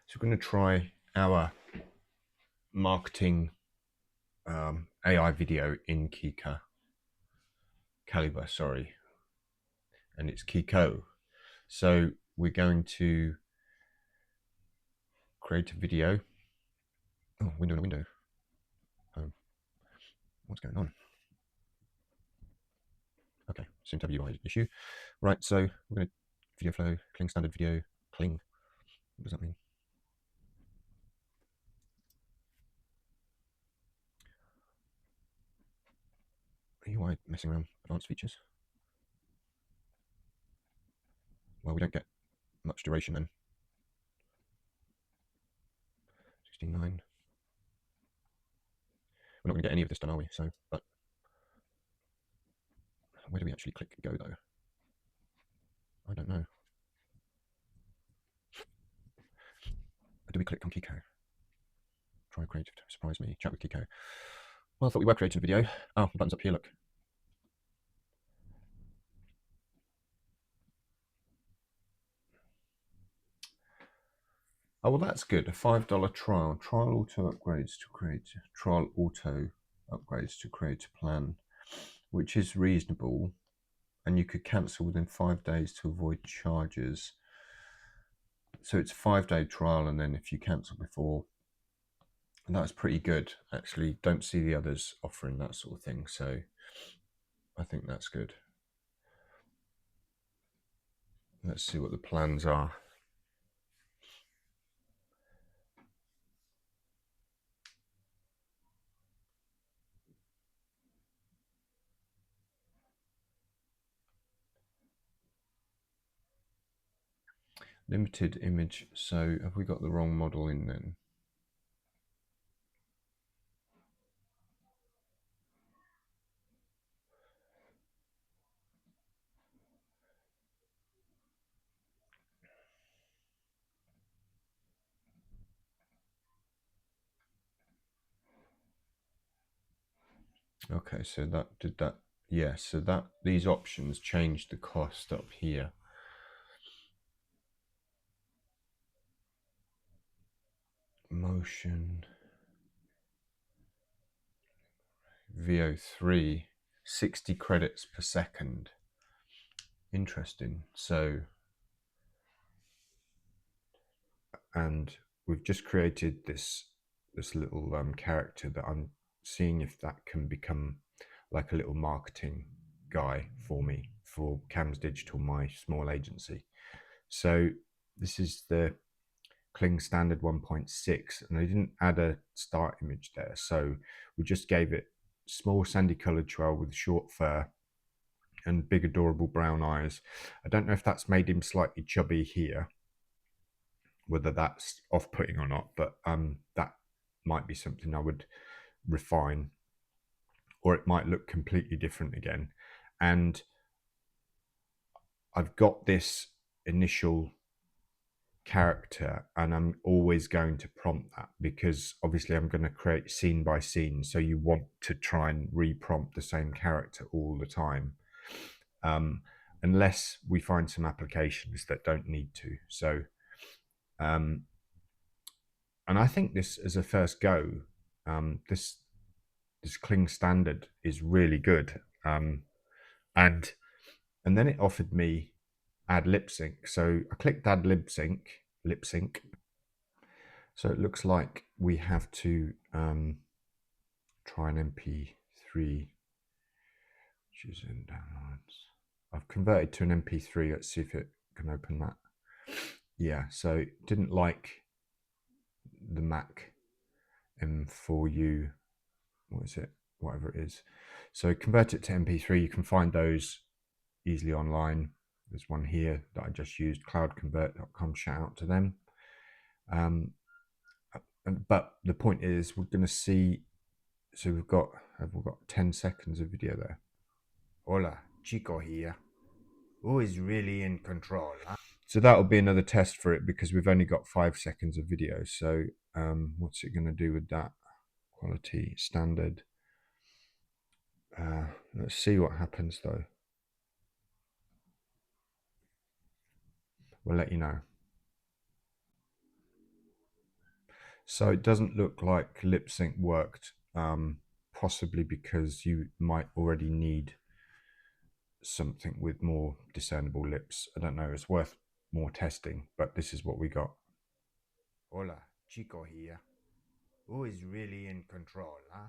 So we're going to try our marketing AI video in Kaiber, sorry, and it's Kiko. So we're going to create a video. Oh, window in a window. Oh, what's going on? Okay, seems to have a UI issue. Right, so we're going to video flow, cling standard video, cling. What does that mean? UI messing around advanced features. Well, we don't get much duration then. 16.9. We're not going to get any of this done, are we? So, but where do we actually click go though? I don't know. Do we click on Kiko? Try creative to surprise me. Chat with Kiko. Well, I thought we were creating a video. Oh, the button's up here, look. Oh, well, that's good. A $5 trial. Trial auto upgrades to create. Trial auto upgrades to create a plan, which is reasonable. And you could cancel within 5 days to avoid charges. So it's a 5-day trial, and then if you cancel before, that's pretty good. Actually, don't see the others offering that sort of thing. So I think that's good. Let's see what the plans are. Limited image. So have we got the wrong model in then? Okay, so that did that. Yeah, so that these options changed the cost up here. Motion VO3, 60 credits per second. Interesting. So, and we've just created this little character that I'm seeing if that can become like a little marketing guy for me for Cams Digital, my small agency. So this is the Kling standard 1.6, and I didn't add a start image there, so we just gave it small sandy colored trail with short fur and big adorable brown eyes. I don't know if that's made him slightly chubby here, whether that's off-putting or not, but that might be something I would refine, or it might look completely different again. And I've got this initial character, and I'm always going to prompt that because obviously I'm going to create scene by scene, so you want to try and re-prompt the same character all the time, unless we find some applications that don't need to. So and I think this, as a first go, this Kling standard is really good, and then it offered me add lip sync, so I clicked add lip sync. So it looks like we have to try an MP3, which is in downloads. I've converted to an MP3. Let's see if it can open that. Yeah, so it didn't like the Mac M4U, what is it? Whatever it is. So convert it to MP3. You can find those easily online. There's one here that I just used, cloudconvert.com. Shout out to them. But the point is, we're going to see. So we've got 10 seconds of video there. Hola, Chico here. Who is really in control? Huh? So that'll be another test for it because we've only got 5 seconds of video. So what's it going to do with that? Quality standard. Let's see what happens though. We'll let you know. So it doesn't look like lip sync worked, possibly because you might already need something with more discernible lips. I don't know. It's worth more testing, but this is what we got. Hola, Chico here. Who is really in control, huh?